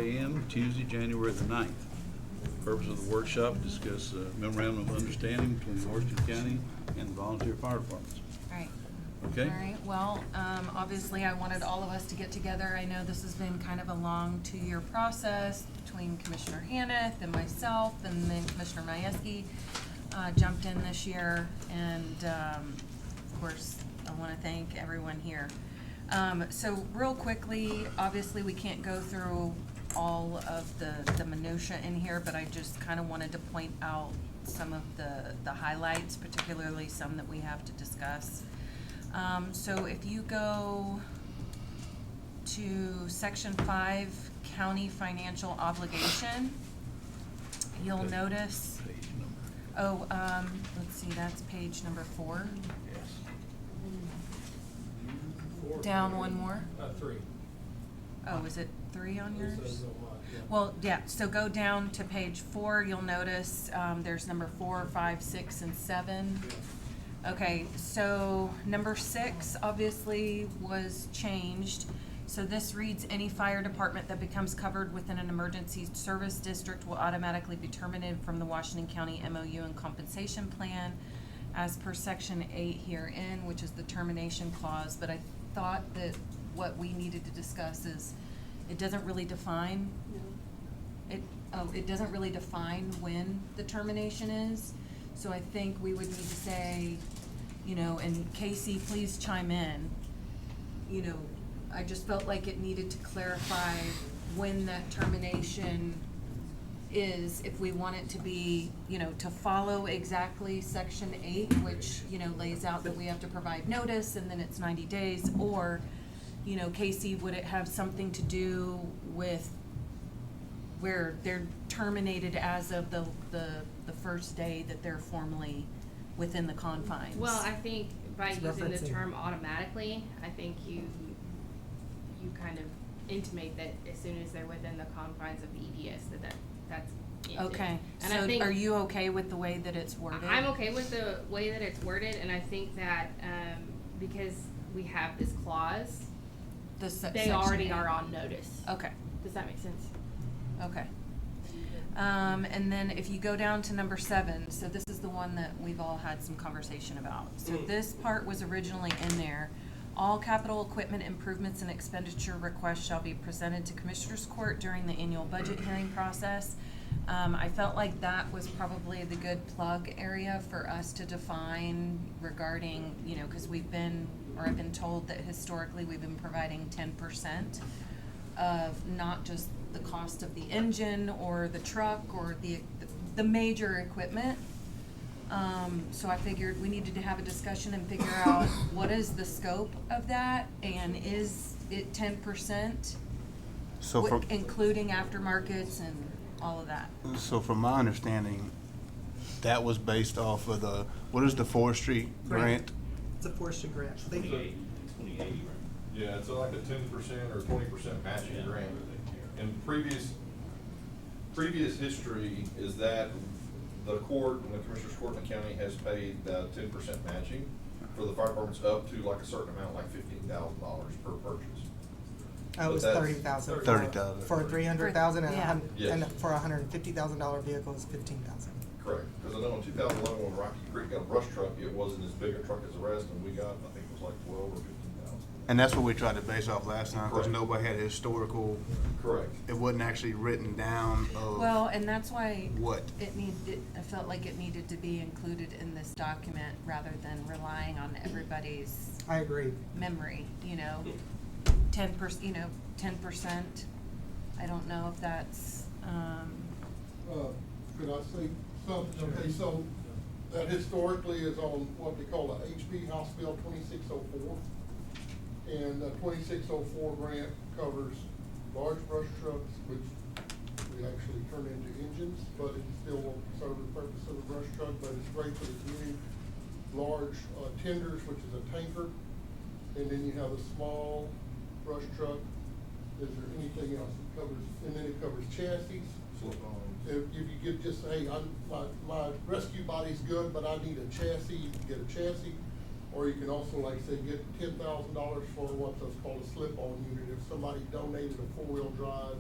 a.m., Tuesday, January the 9th. Purpose of the workshop, discuss memorandum of understanding between Washington County and the volunteer fire departments. Right. Okay? All right, well, obviously I wanted all of us to get together. I know this has been kind of a long 2-year process between Commissioner Hanneth and myself, and then Commissioner Majewski jumped in this year. And, of course, I want to thank everyone here. So real quickly, obviously we can't go through all of the minutia in here, but I just kind of wanted to point out some of the highlights, particularly some that we have to discuss. So if you go to section 5, county financial obligation, you'll notice, Page number. let's see, that's page number 4. Yes. Down one more. 3. Oh, is it 3 on yours? It says a lot, yeah. Well, yeah, so go down to page 4, you'll notice, there's number 4, 5, 6, and 7. Okay, so number 6 obviously was changed. So this reads, any fire department that becomes covered within an emergency service district will automatically be terminated from the Washington County MOU and compensation plan as per section 8 herein, which is the termination clause. But I thought that what we needed to discuss is, it doesn't really define, it doesn't really define when the termination is. So I think we would need to say, and Casey, please chime in, I just felt like it needed to clarify when that termination is, if we want it to be, to follow exactly section 8, which, lays out that we have to provide notice and then it's 90 days, or, Casey, would it have something to do with where they're terminated as of the first day that they're formally within the confines? Well, I think by It's using the referencing. term automatically, I think you kind of intimate that as soon as they're within the confines of the EDS, that's ended. Okay, And so I think are you okay with the way that it's worded? I'm okay with the way that it's worded, and I think that because we have this clause, The they already are on notice. Okay, Does that make sense? okay. And then if you go down to number 7, so this is the one that we've all had some conversation about. So this part was originally in there. All capital equipment improvements and expenditure requests shall be presented to Commissioners Court during the annual budget hearing process. I felt like that was probably the good plug area for us to define regarding, because I've been told that historically we've been providing 10% of not just the cost of the engine or the truck or the major equipment. So I figured we needed to have a discussion and figure out what is the scope of that, and is it 10%? So from, Including aftermarkets and all of that. so from my understanding, that was based off of what is the forestry grant? It's a forestry grant. They- 2080. Yeah, it's like a 10% or 20% matching grant. And previous history is that the court, and the Commissioners Court in the county has paid 10% matching for the fire departments up to like a certain amount, like $15,000 per purchase. It was But that's- 30,000. 30,000. For 300,000 and, Yeah. Yes. and for a $150,000 vehicle is 15,000. Correct, because I know in 2011 when Rocky Creek got a brush truck, it wasn't as big a truck as the rest, and we got, I think it was like 12 or 15,000. And that's what we tried to base off last time, because Correct. nobody had a historical, Correct. it wasn't actually written down of Well, and that's why what. I felt like it needed to be included in this document rather than relying on everybody's I agree. memory, 10%, 10%. I don't know if that's, Could I say something? Okay, so that historically is on what they call a HB House Bill 2604. And the 2604 grant covers large brush trucks, which we actually turn into engines, but it still won't serve the purpose of a brush truck, but it's great for the community. Large tenders, which is a tanker, and then you have a small brush truck. Is there anything else it covers? And then it covers chassis. If you get just, hey, my rescue body's good, but I need a chassis, you can get a chassis. Or you can also, like say, get $10,000 for what's called a slip-on unit. If somebody donated a 4-wheel drive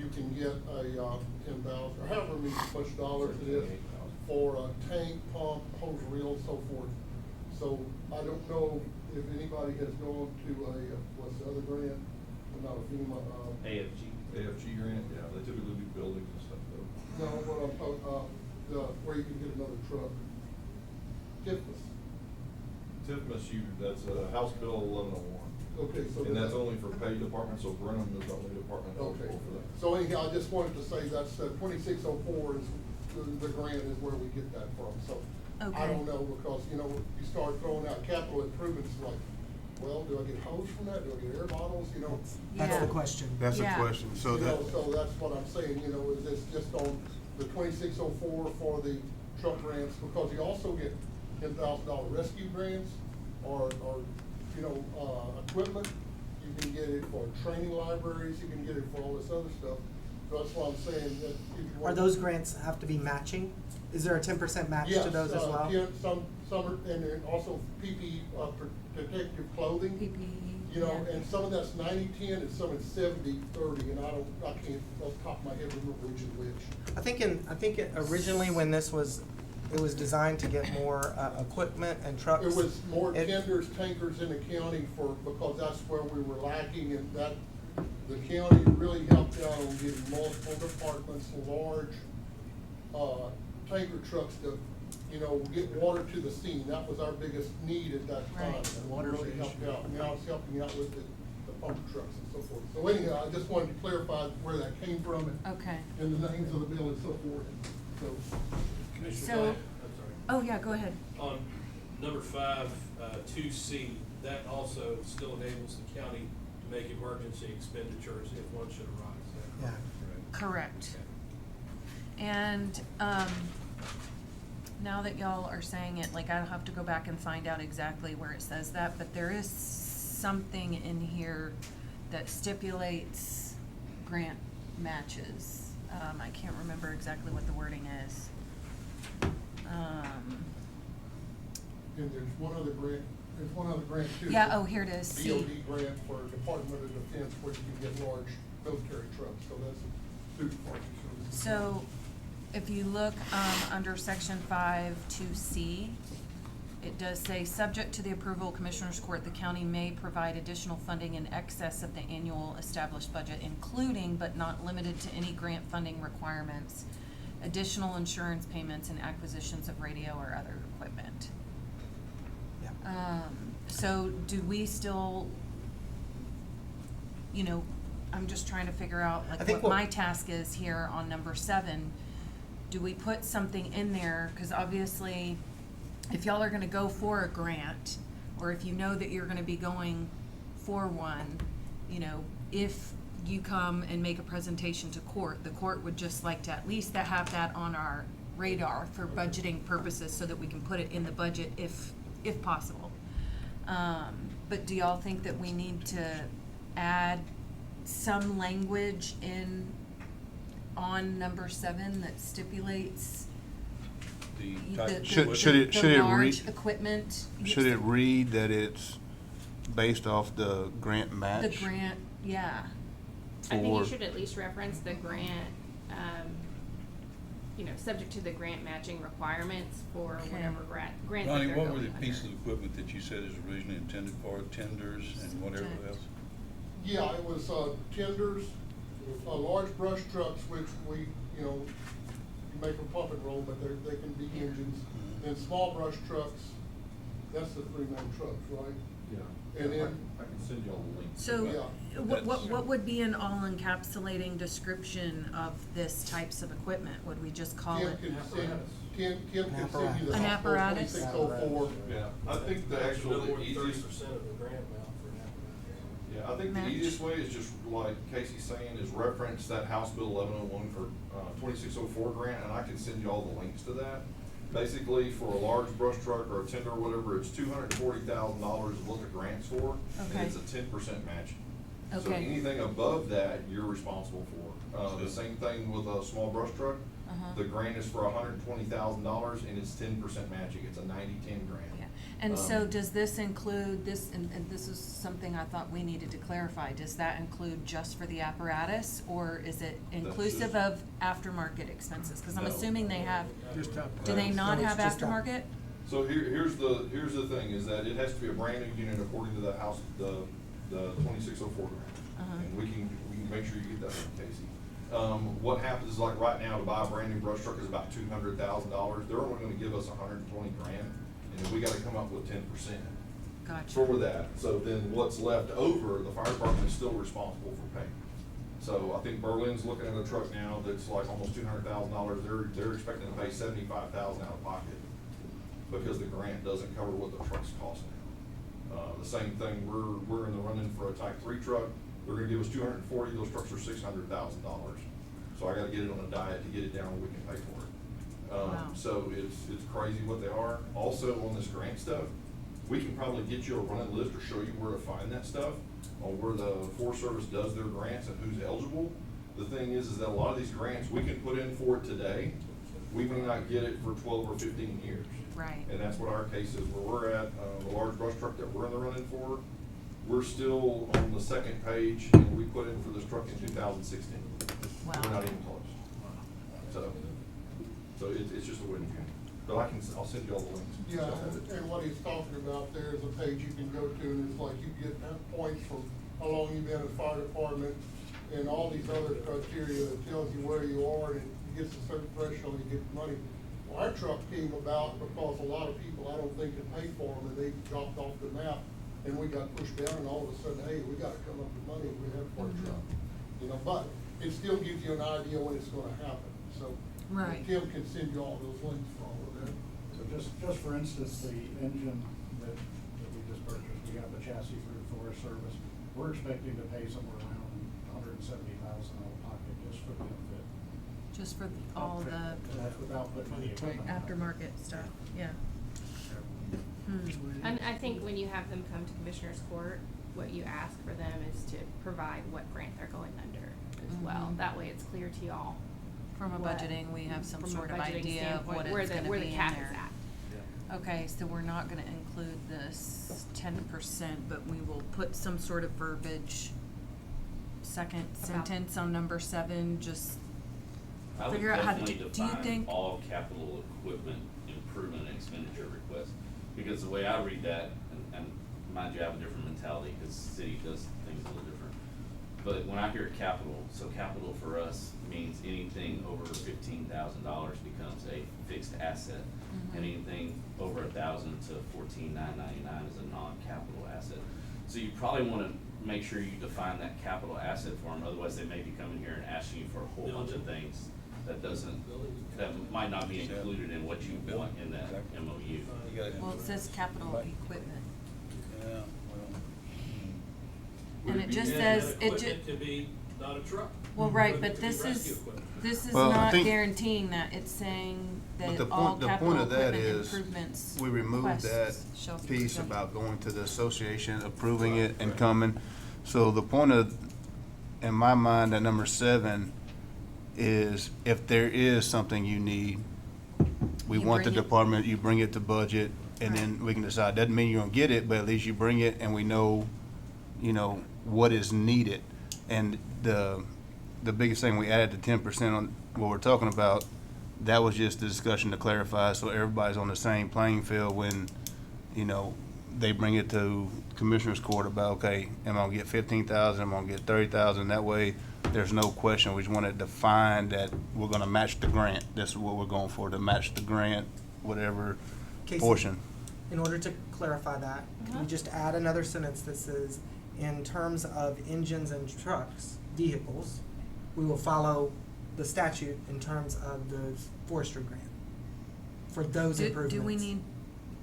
you can get a, 10,000, or however much dollars it is for a tank, pump, hose reel, and so forth. So I don't know if anybody has gone to a, what's the other grant? Not a FEMA, AFG grant, yeah, they typically do buildings and stuff though. no, what I'm, where you can get another truck. TIFMAS. TIFMAS, that's House Bill 1101. Okay, so. And that's only for paid departments, so Brenham is the only department Okay, eligible for that. so anyhow, I just wanted to say that's, 2604 is, the grant is where we get that from, so. I Okay. don't know, because, you know, you start throwing out capital improvements, like, well, do I get hose from that, do I get air bottles, you know? That's Yeah. the question. That's the Yeah. question, so You that, know, so that's what I'm saying, you know, is this just on the 2604 for the truck grants, because you also get $10,000 rescue grants, or, you know, equipment. You can get it for training libraries, you can get it for all this other stuff. So that's what I'm saying, that if you want. Are those grants have to be matching? Is there a 10% match to those as well? Yes, some are, and then also PPE, protective clothing. PPE, You know, yeah. and some of that's 90-10 and some is 70-30, and I can't off the top of my head remember which is which. I think originally when this was, it was designed to get more equipment and trucks. It was more It- tenders, tankers in the county because that's where we were lacking, and that, the county really helped out on getting multiple departments, large, tanker trucks to, you know, get water to the scene. That was our biggest need at that time. Right. And water really helped out. Now it's helping out with the pump trucks and so forth. So anyhow, I just wanted to clarify where that came from Okay. and the names of the bill and so forth. So, Commissioner So- Bryant, I'm sorry. Oh, yeah, go ahead. On number 5, 2C, that also still enables the county to make emergency expenditures if one should arise. Is that Yeah. Correct. Okay. And, now that y'all are saying it, like, I'll have to go back and find out exactly where it says that, but there is something in here that stipulates grant matches. I can't remember exactly what the wording is. and there's one other grant too. Yeah, oh, here it is, C. DOD grant for Department of Defense where you can get large military trucks, so that's a super part. So, if you look, under section 5(2)C, it does say, subject to the approval of Commissioners Court, the county may provide additional funding in excess of the annual established budget, including but not limited to any grant funding requirements, additional insurance payments, and acquisitions of radio or other equipment. Yeah. So do we still, you know, I'm just trying to figure out, I like, think what what- my task is here on number 7. Do we put something in there? Cause obviously, if y'all are gonna go for a grant, or if you know that you're gonna be going for one, you know, if you come and make a presentation to court, the court would just like to at least have that on our radar for budgeting purposes so that we can put it in the budget if possible. But do y'all think that we need to add some language on number 7 that stipulates The the, type the, of Should- equipment. should it- the should it large read- equipment? should it read that it's based off the grant match? The grant, yeah. I think you For- should at least reference the grant, you know, subject to the grant matching requirements for Okay. whatever grant that Ronnie, they're what were going the under. pieces of equipment that you said is originally intended for, tenders and whatever Subject. else? Yeah, it was, tenders, large brush trucks, which we, you know, you make them pump and roll, but they can be engines. Mhm. And small brush trucks, that's the 3-man trucks, right? Yeah. And then- I can send you all the links. So, Yeah. what would be an all-encapsulating description of this types of equipment? Would we just call Tim it? can send, Apparatus. Tim can send you the An House Bill apparatus? 2604. Yeah, I think the That's a little actual, more the than easiest, 30% of the grant amount for an apparatus. yeah, I think the Match. easiest way is just like Casey's saying, is reference that House Bill 1101 for 2604 grant, and I can send you all the links to that. Basically, for a large brush truck or a tender or whatever, it's $240,000 is what the grant's for, Okay. and it's a 10% matching. So Okay. anything above that, you're responsible for. The same thing with a small brush truck. Uh-huh. The grant is for $120,000 and it's 10% matching. It's a 90-10 grant. Yeah, And so does this include this, and this is something I thought we needed to clarify, does that include just for the apparatus, or is it inclusive just- of aftermarket expenses? Cause I'm No. assuming they have, Just up. do they not No, it's have just up. aftermarket? So here's the thing, is that it has to be a brand new unit according to the house, the 2604 grant. Uh-huh. And we can make sure you get that from Casey. What happens is, like right now, to buy a brand new brush truck is about $200,000. They're only gonna give us 120 grand, and then we gotta come up with 10% Gotcha. for that. So then what's left over, the fire department is still responsible for paying. So I think Berlin's looking at a truck now that's like almost $200,000. They're expecting to pay $75,000 out of pocket because the grant doesn't cover what the truck's costing. The same thing, we're in the running for a type 3 truck. They're gonna give us 240, those trucks are $600,000. So I gotta get it on a diet to get it down where we can pay for it. Wow. So it's crazy what they are. Also, on this grant stuff, we can probably get you a running list or show you where to find that stuff on where the Forest Service does their grants and who's eligible. The thing is that a lot of these grants, we can put in for it today. We may not get it for 12 or 15 years. Right. And that's what our case is, where we're at, the large brush truck that we're in the running for, we're still on the second page, and we put in for this truck in 2016. Wow. We're not even close. So it's just a win game. But I'll send you all the links. Yeah, Y'all have it. and what he's talking about there is a page you can go to, and it's like you get points from how long you've been in the fire department, and all these other criteria that tells you where you are, and you get to a certain threshold, you get money. Well, our truck came about because a lot of people, I don't think, could pay for them, and they dropped off the map, and we got pushed down, and all of a sudden, hey, we gotta come up with money, we have for a truck. You know, but it still gives you an idea when it's gonna happen, so. Right. Tim can send you all those links for all of that. So just for instance, the engine that we just purchased, we got the chassis through the Forest Service. We're expecting to pay somewhere around $170,000 out of pocket just for the outfit. Just for all the And that's without putting the equipment on. aftermarket stuff, yeah. And I think when you have them come to Commissioners Court, what you ask for them is to provide what grant they're going under as well. Mhm. That way it's clear to y'all. From a what- budgeting, we have some from a sort of budgeting idea of standpoint, what where it's the- gonna where be the in cap there. is at. Okay, so we're not gonna include this 10%, but we will put some sort of verbiage, second About- sentence on number 7, just I would figure out how to, definitely do you define think? all capital equipment improvement expenditure requests. Because the way I read that, and mind you, I have a different mentality, because the city does things a little different. But when I hear capital, so capital for us means anything over $15,000 becomes a fixed asset. Mhm. And anything over 1,000 to 14,999 is a non-capital asset. So you probably wanna make sure you define that capital asset for them, otherwise they may be coming here and asking you for a whole bunch of things that might not be included in what you want in that MOU. You gotta- Well, it says capital equipment. Yeah, well. And Would it be- just and says- that it ju- equipment could be not a truck. Well, right, It but could be this rescue is, equipment. this is Well, I not think- guaranteeing that, it's saying But that the all point capital of that equipment is, improvements. we removed that requests shall be piece presented. about going to the association, approving it and coming. So the point of, in my mind, at number 7 is if there is something you need, we You want the bring it. department, you bring it to budget, and then we can decide. Doesn't mean you're gonna get it, but at least you bring it and we know, what is needed. And the biggest thing, we added the 10% on what we're talking about. That was just the discussion to clarify, so everybody's on the same playing field when, they bring it to Commissioners Court about, okay, am I gonna get 15,000, am I gonna get 30,000? That way, there's no question. We just want to define that we're gonna match the grant. That's what we're going for, to match the grant, whatever Casey, portion. In order to clarify that, can we just add another sentence that says, in terms of engines and trucks, vehicles, we will follow the statute in terms of the forestry grant for those improvements? Do we need,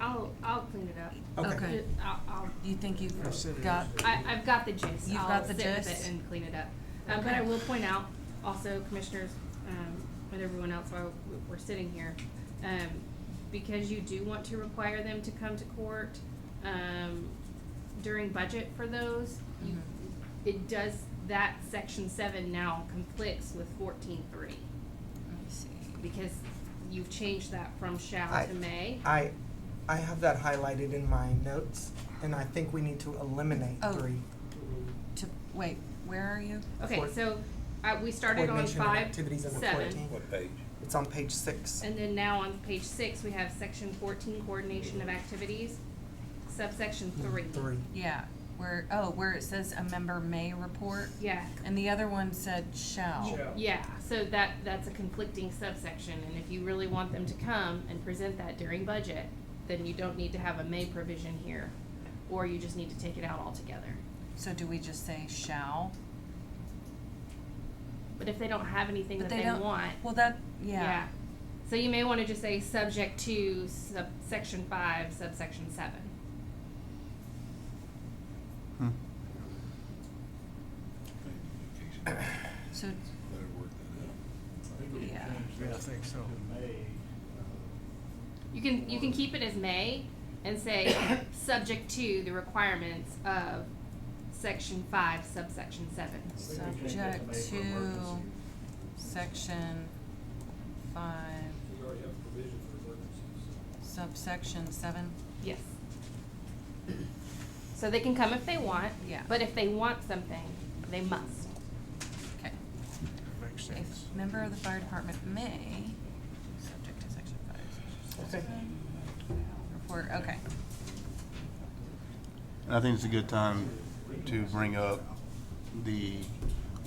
I'll clean it up. Okay. I'll, you think you've Yes, it got, I've got the gist. You've I'll got the sit with gist? it and clean it up. But Okay. I will point out also, commissioners, and everyone else while we're sitting here, because you do want to require them to come to court, during budget for those, you, it does, that section 7 now conflicts with 14.3. let me see. Because you've changed that from shall I- to may. I have that highlighted in my notes, and I think we need to eliminate Oh. 3. Wait, where are you? Okay, For- so, we started on Coordination of 5, activities under 7. 14. What page? It's on page 6. And then now on page 6, we have section 14, coordination of activities, subsection 3. 3. Yeah, where it says a member may report, Yeah, and the other one said shall. yeah, so that's a conflicting subsection, and if you really want them to come and present that during budget, then you don't need to have a may provision here, or you just need to take it out altogether. So do we just say shall? But if they don't have anything But that they they don't, want, well, yeah. So you may wanna just say subject to section 5, subsection 7. Hmm. So, Better work that I think we can Yeah. change Yeah, I that think so. to May. You can keep it as may and say, subject to the requirements of section 5, subsection 7. I think we change that subject May for to emergency. section 5, We already have provision for emergencies. subsection 7. Yes. So they can come if they want. Yeah. But if they want something, they must. Okay. Makes A member of the fire department may, subject to section 5. Okay. Report, okay. And I think it's a good time to bring up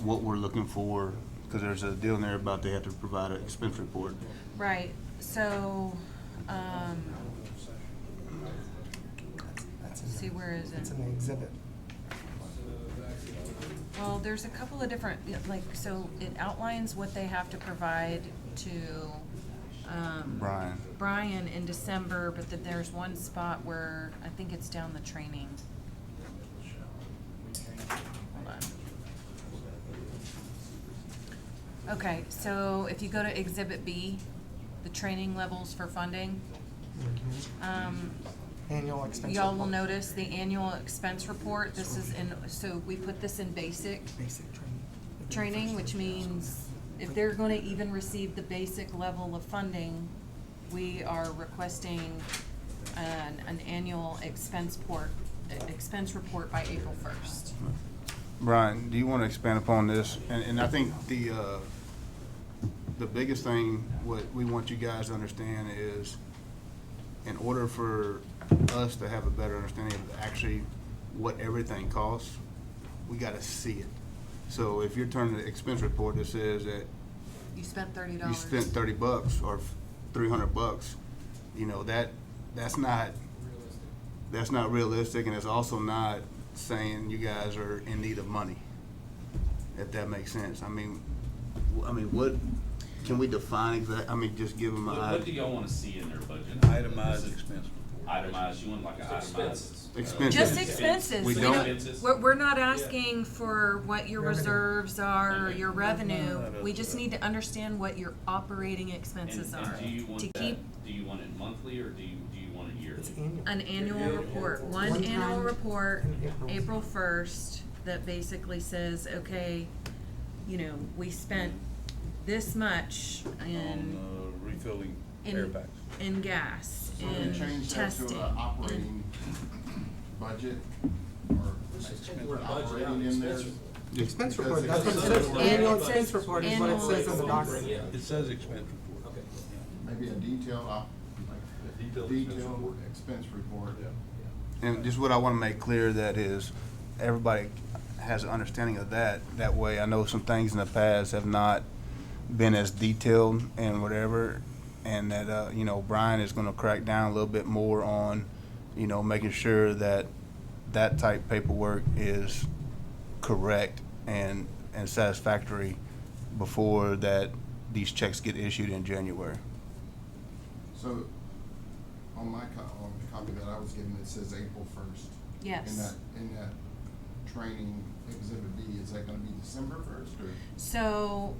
what we're looking for, because there's a deal in there about they have to provide an expense report. Right, so, That's in see, there. where is It's it? in the exhibit. Well, there's a couple of different, like, so it outlines what they have to provide to, Brian. Brian in December, but then there's one spot where, I think it's down the training. Hold on. Okay, so if you go to Exhibit B, the training levels for funding, Annual expense y'all will report. notice the annual expense report, this is in, so we put this in basic Basic training. training, which means if they're gonna even receive the basic level of funding, we are requesting an annual expense report by April 1st. Brian, do you want to expand upon this? And I think the biggest thing, what we want you guys to understand is, in order for us to have a better understanding of actually what everything costs, we gotta see it. So if you're turning an expense report that says that You spent $30. you spent $30 or $300, you know, that's not realistic, and it's also not saying you guys are in need of money, if that makes sense. I mean, what, can we define just give them What do an y'all wanna see in their budget? Itemized expense report. Itemized, you want like an itemized? Expenses. Expenses. Just expenses. We We don't- Expenses? We're not asking for what your Revenue. reserves are, or your revenue. No, no, We just no. need to understand what your operating expenses And are. do you want To that, keep do you want it monthly or do you want it yearly? It's annual. an annual Annual report, report. one One annual time report, in April. April 1st, that basically says, okay, you know, we spent this much in, On refilling air in, packs. in gas, So we in change that testing. to an operating budget, or We're budget out operating in there? expense report. Expense Because report, that's what it it's- says. And Annual it's- expense report is what it annual says in the expense. document. Yeah. It says expense report. Okay. Maybe a detailed, detailed expense report. And just what I want to make clear that is, everybody has an understanding of that. That way, I know some things in the past have not been as detailed and whatever, and that, you know, Brian is going to crack down a little bit more on, you know, making sure that that type paperwork is correct and satisfactory before that these checks get issued in January. So, on my on the copy that I was given, it says April 1st. Yes. In that training exhibit B, is that gonna be December 1st, or? So,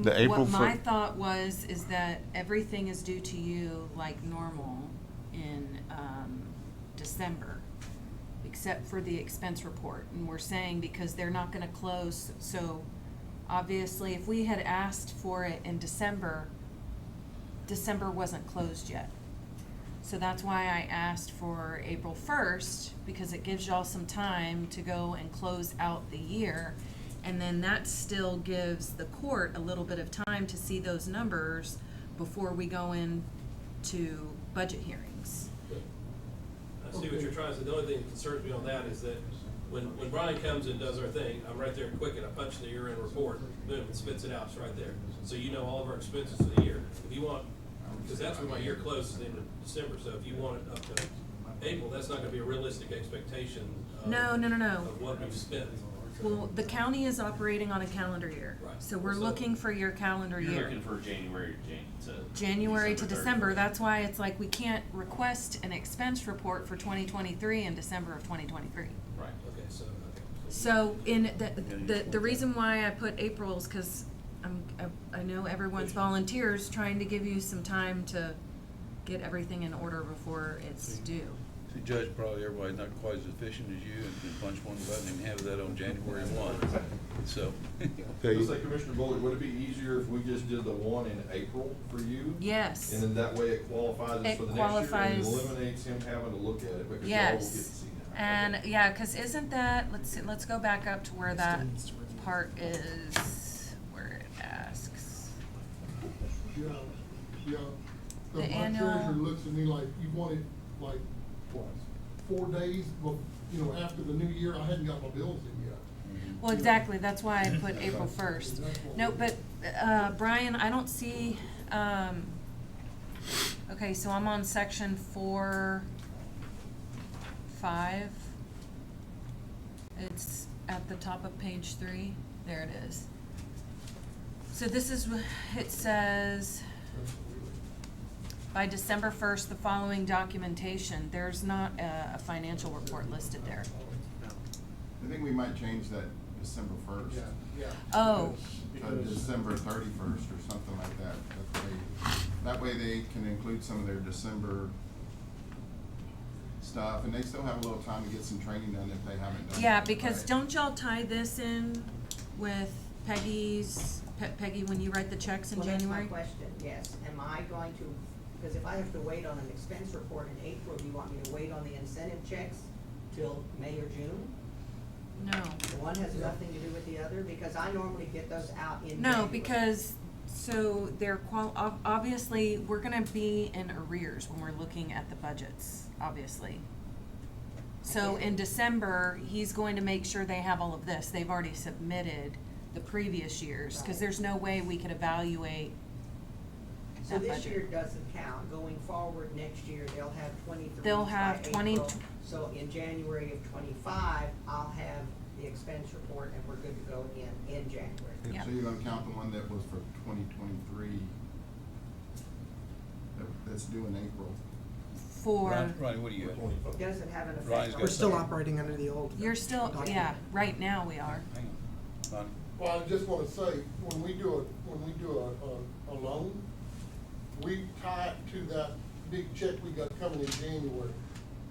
The April what my fir- thought was, is that everything is due to you like normal in, December, except for the expense report. And we're saying because they're not gonna close, so obviously, if we had asked for it in December, December wasn't closed yet. So that's why I asked for April 1st, because it gives y'all some time to go and close out the year. And then that still gives the court a little bit of time to see those numbers before we go into budget hearings. I see what you're trying to say. The only thing that concerns me on that is that when Brian comes and does our thing, I'm right there in Quicken, I punch the year-end report, boom, it spits it out, it's right there. So you know all of our expenses for the year. If you want, because that's when my year closes at the end of December, so if you want it up to April, that's not gonna be a realistic expectation of. No. Of what we've spent. Well, the county is operating on a calendar year. Right. So we're So- looking for your calendar You're year. looking for January to January to December, 31st. that's why it's like we can't request an expense report for 2023 in December of 2023. Right. Okay, so, okay. So in the reason why I put April is because I know everyone's volunteers trying to give you some time to get everything in order before it's due. See, Judge, probably everybody's not quite as efficient as you and can punch one button and have that on January 1. So. Let's say, Commissioner Bullock, would it be easier if we just did the one in April for you? Yes. And then that way it qualifies us It for the next year and qualifies- eliminates him having to look at it because y'all will get to Yes. see that. And Okay. yeah, because isn't that, let's go back up to where that part is, where it asks. Yeah, yeah. The My annual- treasurer looks at me like, you want it like 4 days, after the new year, I hadn't got my bills in yet. Well, exactly, that's why I put April 1st. No, but, Brian, I don't see, okay, so I'm on section 4.5. It's at the top of page 3, there it is. So this is, it says, by December 1st, the following documentation, there's not a financial report listed there. I think we might change that December first. Yeah. Oh, To December 31st or something like that. That way they can include some of their December stuff, and they still have a little time to get some training done if they haven't done it. yeah, because Right. don't y'all tie this in with Peggy's, Peggy, when you write the checks in January? Well, that's my question, yes. Am I going to, because if I have to wait on an expense report in April, do you want me to wait on the incentive checks till May or June? No. The one has nothing to do with the other, because I normally get those out in No, January. because, so they're obviously, we're gonna be in arrears when we're looking at the budgets, obviously. So in December, he's going to make sure they have all of this. They've already submitted the previous years, cause Right. there's no way we could evaluate So that this year budget. doesn't count. Going forward, next year, they'll have 23 They'll by have 20 April. So in January of 25, I'll have the expense report and we're good to go in January. Yeah. So you're gonna count the one that was for 2023, that's due in April. For, Ronnie, what do you got? It doesn't have an Ryan's effect got We're on. still something. operating under the old. you're still, document. yeah, right now we are. Hang on. Ronnie? Well, I just wanna say, when we do a loan, we tie it to that big check we got coming in January.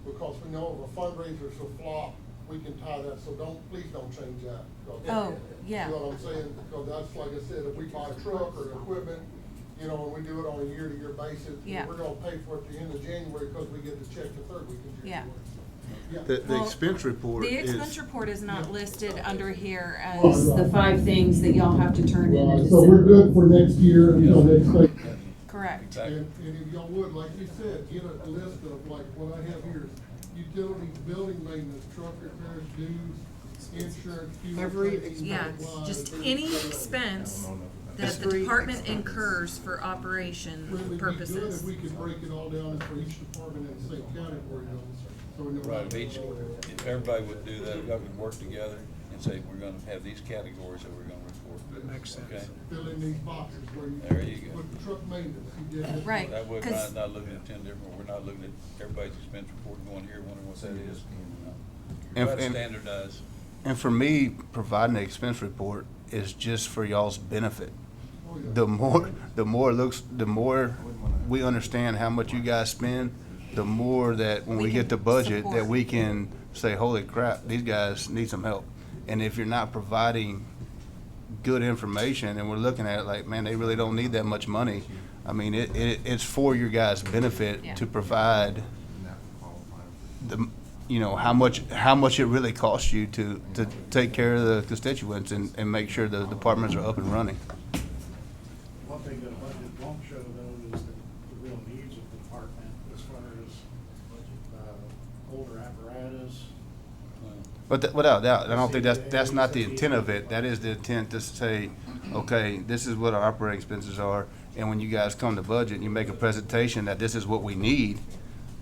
Because we know if a fundraiser's a flop, we can tie that, so please don't change that. 'Cause- Oh, yeah. You know what I'm saying? Because that's, like I said, if we buy a truck or equipment, and we do it on a year-to-year basis, Yeah. we're gonna pay for it at the end of January, because we get the check the third week in Yeah. January. Yeah. The Well, expense report The is. expense report is not listed under here Right, as the right. 5 things that y'all have to turn in in So we're December. good for next year until next week. Correct. Exactly. And if y'all would, like you said, get a list of like what I have here, utilities, building maintenance, truck repairs, dues, insurance, fuel. Every taxes, Yeah, supplies, just any expense that the department incurs for operation Really be good purposes. if we could break it all down for each department in the same category, so we know. Right, if everybody would do that, y'all could work together and say, we're gonna have these categories that we're gonna report. Makes sense. Okay? Fill in these boxes where you. There you go. Put the truck maintenance, you did. Right. That way, 'cause- not looking at 10 different, we're not looking at everybody's expense report and going here, wondering what that is. And- Try to and- standardize. And for me, providing the expense report is just for y'all's benefit. Oh, yeah. The more we understand how much you guys spend, the more that when We we get can the budget, that support. we can say, holy crap, these guys need some help. And if you're not providing good information and we're looking at it like, man, they really don't need that much money, I mean, it's for your guys' benefit Yeah. to provide And that would qualify for. the, you know, how much it really costs you to take care of the constituents and make sure the departments are up and running. One thing that a budget won't show though is the real needs of the department as far as, older apparatus. But without doubt, I don't think that's not the intent of it. That is the intent to say, okay, this is what our operating expenses are, and when you guys come to budget and you make a presentation that this is what we need,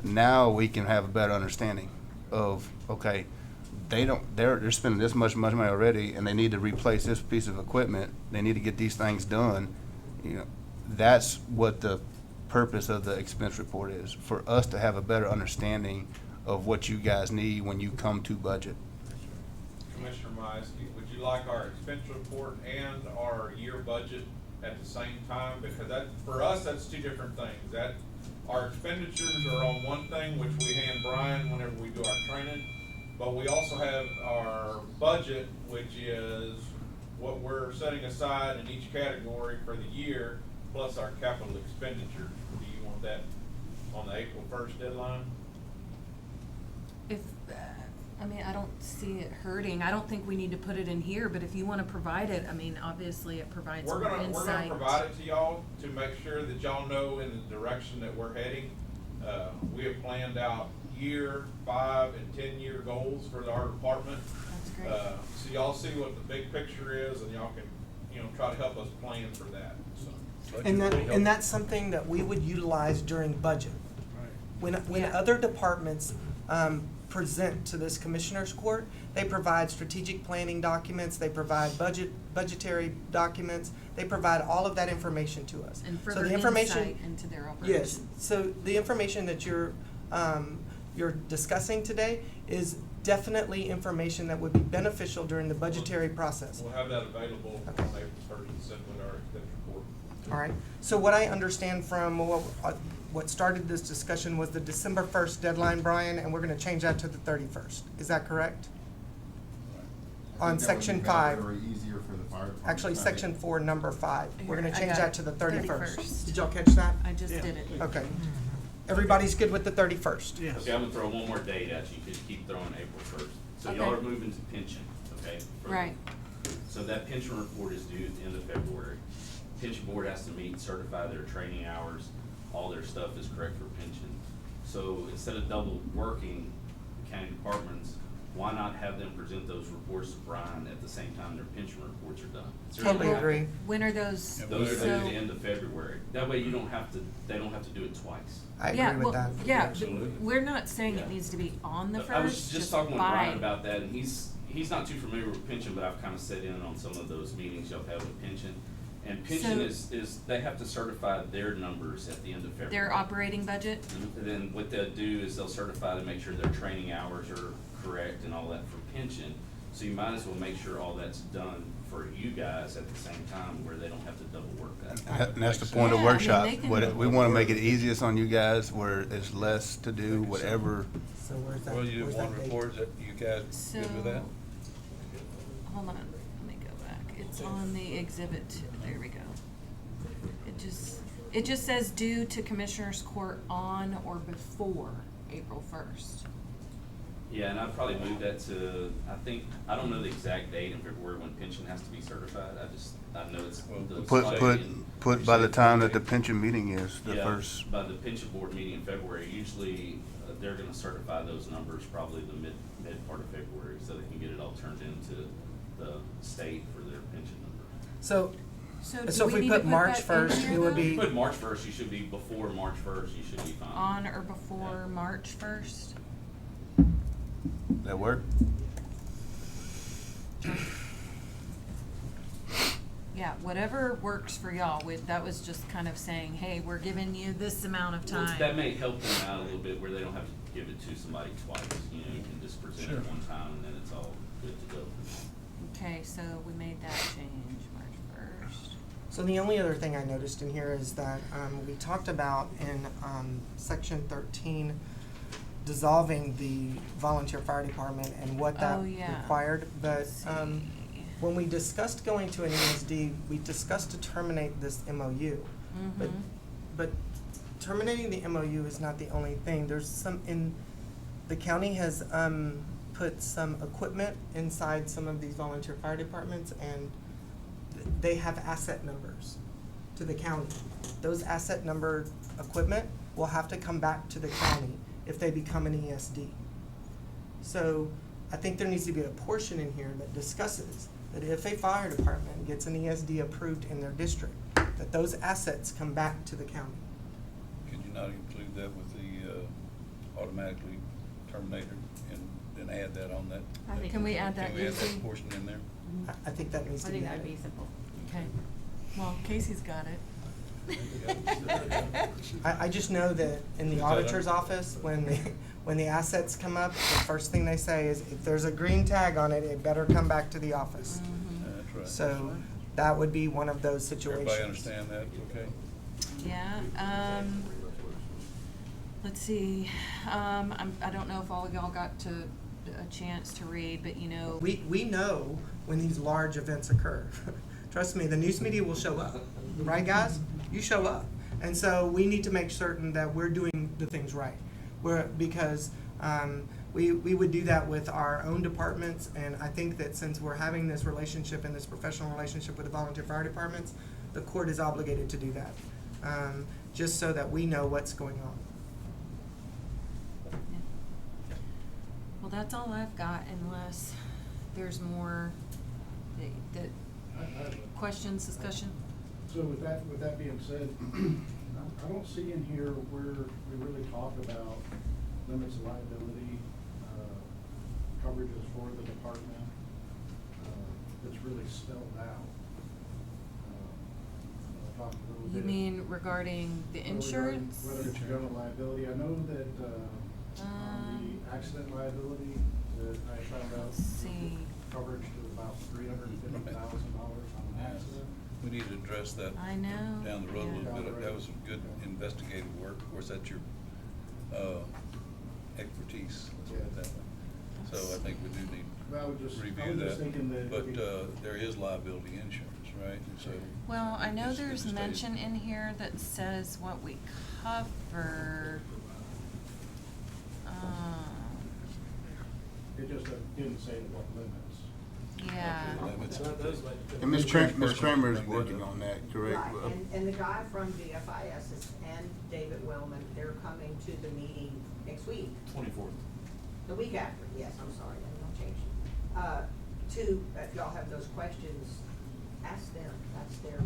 now we can have a better understanding of, okay, they're spending this much money already, and they need to replace this piece of equipment. They need to get these things done. You know, that's what the purpose of the expense report is, for us to have a better understanding of what you guys need when you come to budget. Commissioner Mize, would you like our expense report and our year budget at the same time? Because that, for us, that's two different things. That, our expenditures are on one thing, which we hand Brian whenever we do our training, but we also have our budget, which is what we're setting aside in each category for the year, plus our capital expenditures. Do you want that on the April 1st deadline? If, I mean, I don't see it hurting. I don't think we need to put it in here, but if you wanna provide it, I mean, obviously it provides We're more gonna insight. provide it to y'all to make sure that y'all know in the direction that we're heading. We have planned out year, 5 and 10-year goals for our department. That's great. So y'all see what the big picture is, and y'all can, try to help us plan for that, so. And that's something that we would utilize during budget. When Yeah. other departments present to this commissioner's court, they provide strategic planning documents, they provide budgetary documents, they provide all of that information to us. And So further the information- insight into their operations. Yes, so the information that you're discussing today is definitely information that would be beneficial during the budgetary process. We'll have that available on Okay. April 1st and send with our expense report. All right, so what I understand from what started this discussion was the December 1st deadline, Brian, and we're gonna change that to the 31st. Is that correct? I On think that would section be 5. better or easier for the fire department. Actually, to section 4, number 5. We're gonna Here, I change got that to the 31st. 31st. Did y'all catch that? I just did it. Okay. Everybody's good with the 31st? Okay, I'm gonna throw one more date at you, cause you keep throwing April 1st. So y'all Okay. are moving to pension, okay? for- Right. So that pension report is due at the end of February. Pension board has to meet, certify their training hours, all their stuff is correct for pension. So instead of double working county departments, why not have them present those reports to Brian at the same time their pension reports are done? It's really Totally not- agree. When are those? Yeah, Those are due so- at the end of February. That way you don't have to, they don't have to do it twice. I Yeah, agree with well, that. yeah, Absolutely. we're not saying Yeah. it needs to be on the first. I was just talking with by- Brian about that, and he's not too familiar with pension, but I've kinda sat in on some of those meetings y'all have with pension. And pension So- is, they have to certify their numbers at the end of February. Their operating budget? And then what they'll do is they'll certify to make sure their training hours are correct and all that for pension. So you might as well make sure all that's done for you guys at the same time, where they don't have to double work that. And that's the point of Yeah, I mean, workshop. they can- We wanna make it easiest on you guys, where it's less to do, whatever. So where's that? Well, you where's did one that date? report, that you guys So, good with that? hold on, let me go back. It's on the exhibit, there we go. It just says due to Commissioners Court on or before April 1st. Yeah, and I'd probably move that to, I don't know the exact date in February when pension has to be certified. I know it's the. Put by the time that the pension meeting is, the Yeah, first. by the pension board meeting in February, usually they're gonna certify those numbers probably the mid part of February, so they can get it all turned into the state for their pension number. So So So do if we we need to put put March that in 1st, here, it would though? be- You put March 1st, you should be before March 1st, you should be fine. On or before March 1st? That work? Yeah, whatever works for y'all. That was just kind of saying, hey, we're giving you this amount of Well, time. that may help them out a little bit where they don't have to give it to somebody twice, you can just present Sure. it one time and then it's all good to go. Okay, so we made that change, March 1st. So the only other thing I noticed in here is that we talked about in section 13 dissolving the volunteer fire department and what that Oh, yeah. required. But Let's see. when we discussed going to an ESD, we discussed to terminate this MOU. But Mhm. but terminating the MOU is not the only thing. There's some the county has put some equipment inside some of these volunteer fire departments, and they have asset numbers to the county. Those asset number equipment will have to come back to the county if they become an ESD. So I think there needs to be a portion in here that discusses that if a fire department gets an ESD approved in their district, that those assets come back to the county. Could you not include that with the automatically terminated and add that on that? I think Can we add that, Can we add Nancy? that portion in there? I think that needs I to be think that'd added. be simple. Okay, well, Casey's got it. I just know that in the Is that auditor's un- office, when the assets come up, the first thing they say is, if there's a green tag on it, it better come back to the office. That's right. So that would be one of those situations. Everybody understand that, okay? Yeah, let's see, I don't know if all of y'all got a chance to read, but you know. We know when these large events occur. Trust me, the news media will show up, right, guys? You show up. And so we need to make certain that we're doing the things right. Because we would do that with our own departments, and I think that since we're having this relationship and this professional relationship with the volunteer fire departments, the court is obligated to do that, just so that we know what's going on. Well, that's all I've got, unless there's more that questions, discussion? So with that being said, I don't see in here where we really talk about limits of liability, coverages for the department. It's really spelled out. I'll talk a little You bit. mean regarding the insurance? Whether it's general liability, I know that, on the accident liability, that I found out. Let's see. Coverage to about $350,000 on an accident. We need to address that I know, down the road a yeah. little bit. That was some good investigative work. Of course, that's your expertise, let's put it that way. So I think we do need I was to just review that. thinking that. But there is liability insurance, right? And so Well, I know it's there's stated. mention in here that says what we cover. It just didn't say what limits. Yeah. Limits. Those might- And Ms. Kramer is working on that, correct? Right, and the guy from VFIS and David Wellman, they're coming to the meeting next week, 24th. the week after, yes, I'm sorry, I'll change it. If y'all have those questions, ask them, that's their tag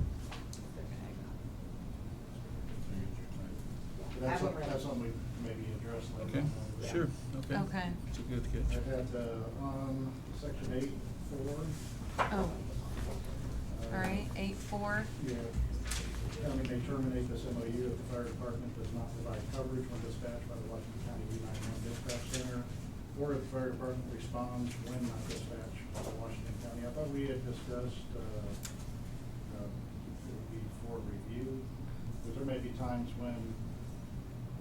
But Have them ready. that's something we maybe address later. Okay, on. sure, okay. Okay. It's a good catch. I had, on section 8(4). Oh, all right, 8-4. Yeah, county may terminate this MOU if the fire department does not provide coverage when dispatched by the Washington County U-911 Dispatch Center, or if the fire department responds when not dispatched by the Washington County. I thought we had discussed, it would be for review, because there may be times when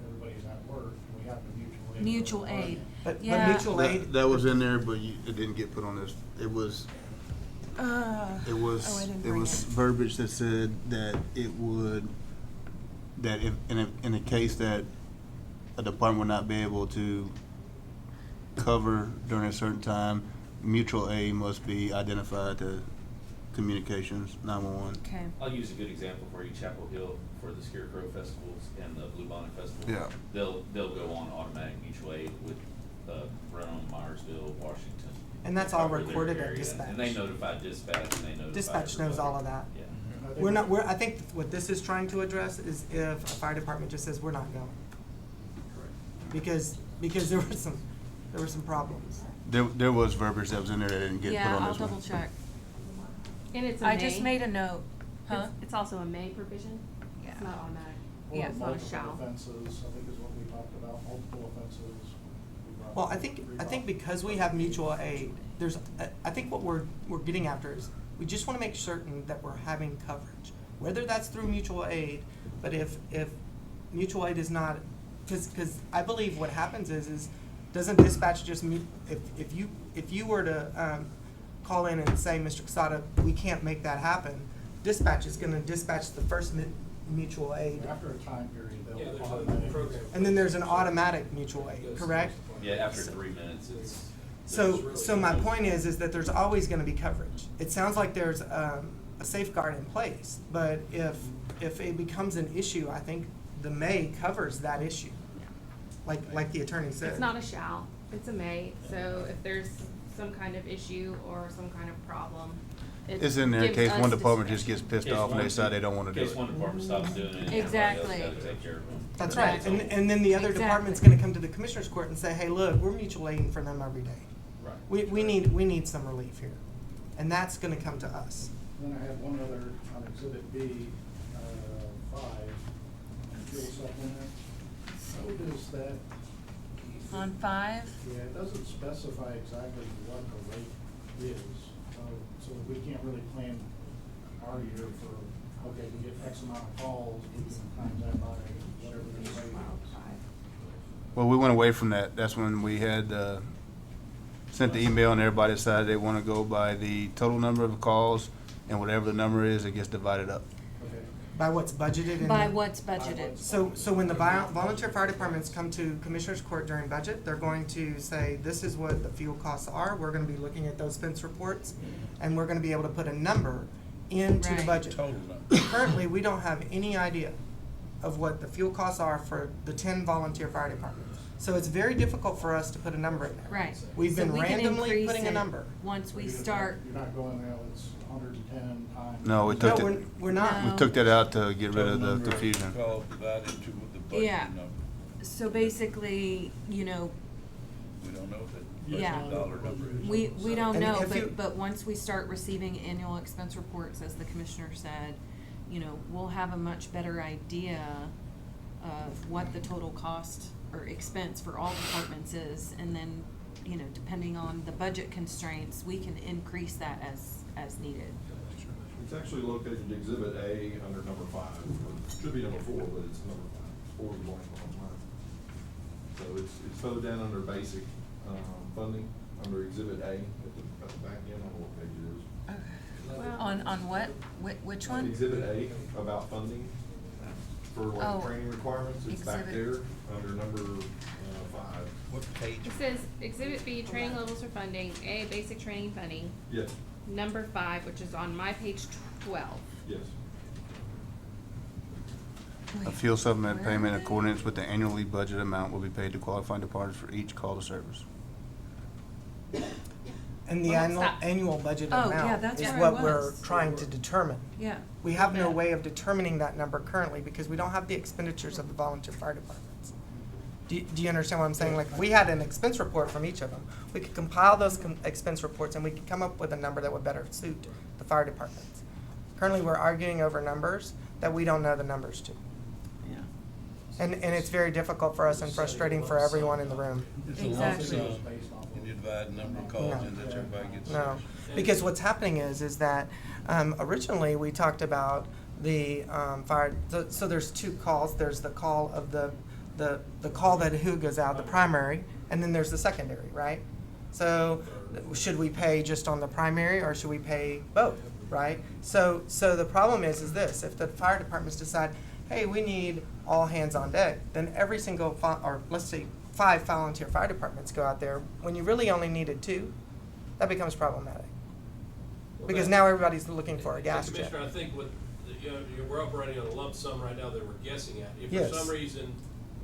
everybody's at work, and we have to mutual aid. Mutual aid. But Yeah. mutual aid. That was in there, but it didn't get put on this. It was Oh, I didn't bring it. verbiage that said that it would, that if, in a case that a department would not be able to cover during a certain time, mutual aid must be identified to communications, 911. Okay. I'll use a good example for you, Chapel Hill, for the Scarecrow Festivals and the Blue Bonnet Festival. Yeah. They'll go on automatic mutual aid with, Rome, Myersville, Washington. And that's all Cover their recorded at area. dispatch. And they notify dispatch and they notify. Dispatch knows all of that. Yeah. I think what this is trying to address is if a fire department just says, we're not going. Correct. Because there were some problems. There was verbiage that was in there that didn't get put Yeah, on I'll this one. double check. And it's a I just may. made a note. Huh? It's also a may provision. Yeah. It's not automatic. Or Yeah. It's not a multiple shall. offenses, I think is what we talked about, multiple offenses. We brought Well, I think because we have mutual aid, I think what we're getting after is, we just wanna make certain that we're having coverage. Whether that's through mutual aid, but if mutual aid is not, cause I believe what happens is doesn't dispatch just if you were to, call in and say, Mr. Casada, we can't make that happen, dispatch is gonna dispatch the first mutual aid. After a time period, Yeah, they'll there's a automatically. program. And then there's an automatic mutual aid, correct? Yeah, after 3 minutes, it's. So my point is that there's always gonna be coverage. It sounds like there's, a safeguard in place, but if it becomes an issue, I think the may covers that issue. Like the attorney said. It's not a shall, it's a may, so if there's some kind of issue or some kind of problem, it It's in there in gives case us one department just discretion. gets pissed off and they decide they don't wanna do In case it. one department stops doing it, and everybody else Exactly. gotta take care of it. That's Right. right, and then the other Exactly. department's gonna come to the commissioner's court and say, hey, look, we're mutual aiding for them every day. Right. We need some relief here, and that's gonna come to us. Then I have one other on exhibit B, 5, fuel supplement. So does that? On 5, Yeah, it doesn't specify exactly what the rate is, so we can't really plan our year for, okay, we get X amount of calls, we can times that by whatever the rate is. Well, we went away from that. That's when we had, sent the email and everybody decided they wanna go by the total number of calls, and whatever the number is, it gets divided up. Okay. By what's budgeted in by the- what's budgeted. So when the volunteer fire departments come to commissioner's court during budget, they're going to say, this is what the fuel costs are, we're gonna be looking at those expense reports, and we're gonna be able to put a number into the Right. budget. Total number. Currently, we don't have any idea of what the fuel costs are for the 10 volunteer fire departments. So it's very difficult for us to put a number in there. Right. We've So been we can randomly increase putting a it number. Once we You're just start, You're not going, well, it's 110 times. No, we took No, it, we're not. we took that out to get rid Total of the number of confusion. calls divided to what the budget Yeah. number. so basically, you know, We don't know what the Yeah. budget dollar number is. we don't And know, if you- but once we start receiving annual expense reports, as the commissioner said, you know, we'll have a much better idea of what the total cost or expense for all departments is, and then, you know, depending on the budget constraints, we can increase that as needed. It's actually located in Exhibit A under number 5, or should be number 4, but it's number 5. 4 is blank on mine. So it's further down under basic, funding, under Exhibit A at the back end, I don't know what page it is. Well- On what? Which one? Exhibit A, about funding for Oh, like training requirements, it's back there, exhibit. under number 5. What page? It says Exhibit B, training levels for funding, A, basic training funding, Yes, number 5, which is on my page 12. yes. A fuel supplement payment in accordance with the annually budget amount will be paid to qualified departments for each call to service. And the Well, annual, stop. annual budget Oh, yeah, amount that's is where I what we're was. trying to determine. Yeah. We have no Yeah. way of determining that number currently because we don't have the expenditures of the volunteer fire departments. Do you understand what I'm saying? Like, if we had an expense report from each of them, we could compile those expense reports and we could come up with a number that would better suit the fire departments. Currently, we're arguing over numbers that we don't know the numbers to. Yeah. And it's very difficult for us and frustrating for everyone in the room. It's a lump Exactly. sum, and you divide the number of calls and that everybody gets. No, because what's happening is that, originally, we talked about the, fire, so there's 2 calls, there's the call of the call that who goes out, the primary, and then there's the secondary, right? So, should we pay just on the primary, or should we pay both, right? So the problem is this, if the fire departments decide, hey, we need all hands on deck, then every single, or let's say 5 volunteer fire departments go out there, when you really only needed 2, that becomes problematic. Because now everybody's looking for a gas check. Commissioner, I think what, you know, we're operating on a lump sum right now that we're guessing at. If Yes. for some reason,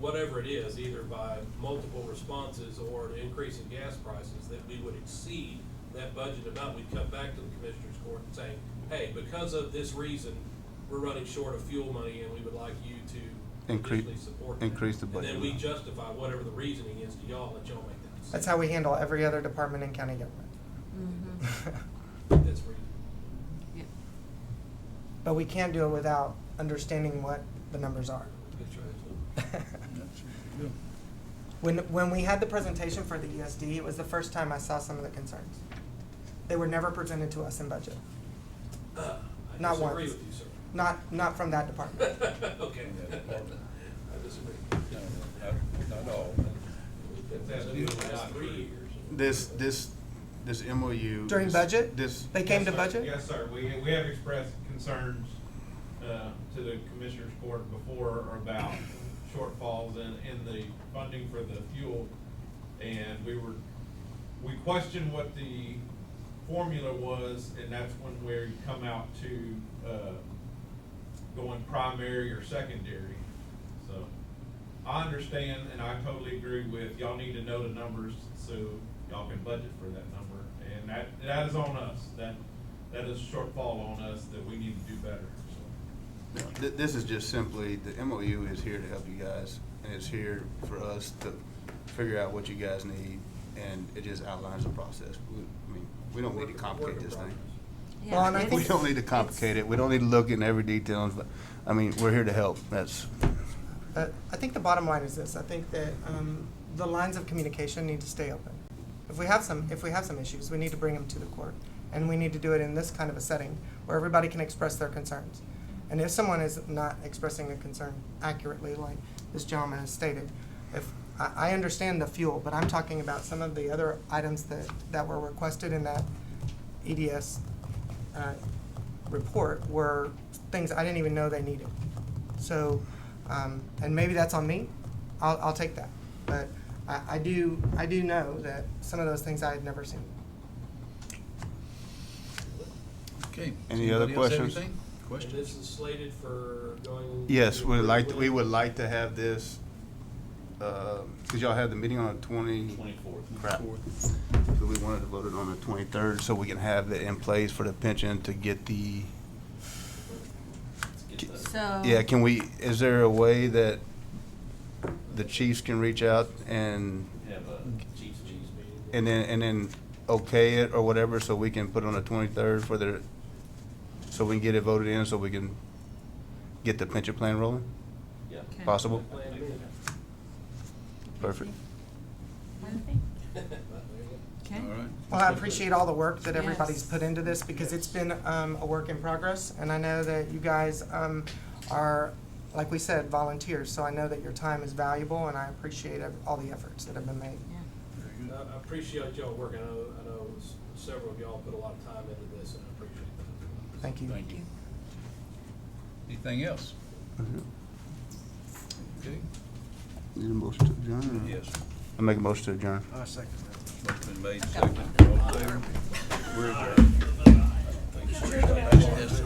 whatever it is, either by multiple responses or an increase in gas prices, that we would exceed that budget amount, we'd come back to the commissioner's court and say, hey, because of this reason, we're running short of fuel money and we would like you to Increase- additionally support that. increase the budget And then we amount. justify whatever the reasoning is to y'all, let y'all make that decision. That's how we handle every other department in county government. Mm-hmm. That's reasonable. Yeah. But we can't do it without understanding what the numbers are. That's right. When we had the presentation for the ESD, it was the first time I saw some of the concerns. They were never presented to us in budget. I Not disagree once. with you, sir. Not from that department. Okay. I disagree. No, not all. That's been the last 3 years. This MOU. During budget? This, They came to Yes, sir. budget? Yes, sir. We have expressed concerns, to the commissioners court before about shortfalls in the funding for the fuel. And we questioned what the formula was, and that's when we come out to, going primary or secondary. So, I understand, and I totally agree with, y'all need to know the numbers so y'all can budget for that number. And that is on us, that is a shortfall on us that we need to do better, so. This is just simply, the MOU is here to help you guys, and it's here for us to figure out what you guys need, and it just outlines the process. We don't need to complicate this thing. Yeah, Well, and I it's- think- We don't need to complicate it, we don't need to look in every detail, but, we're here to help, that's, I think the bottom line is this, I think that, the lines of communication need to stay open. If we have some issues, we need to bring them to the court, and we need to do it in this kind of a setting where everybody can express their concerns. And if someone is not expressing a concern accurately, like this gentleman has stated, I understand the fuel, but I'm talking about some of the other items that were requested in that EDS report were things I didn't even know they needed. So, and maybe that's on me, I'll take that. But I do know that some of those things I had never seen. Okay. Any other Anybody else have questions? anything? And Questions? this is slated for going. yes, we would like to have this, cause y'all have the meeting on the 24th. Crap. So we wanted to vote it on the 23rd, so we can have it in place for the pension to get the, Let's get that. So. yeah, can we, is there a way that the chiefs can reach out and, Have a Chiefs meeting. and then okay it or whatever, so we can put it on the 23rd for the, so we can get it voted in, so we can get the pension plan rolling? Yeah. Okay. Possible? Plan to do Perfect. Okay. All right. Well, I appreciate all the work that everybody's Yes. put into this, because it's been a work in progress, and I know that you guys are, like we said, volunteers, so I know that your time is valuable, and I appreciate all the efforts that have been made. Yeah. I appreciate y'all working. I know several of y'all put a lot of time into this, and I appreciate that. Thank you. Thank you. Anything else? Okay, Need a motion to adjourn? or- yes. I make a motion to adjourn. Motion been made, second, all in favor? We're adjourned. Thank you, sir.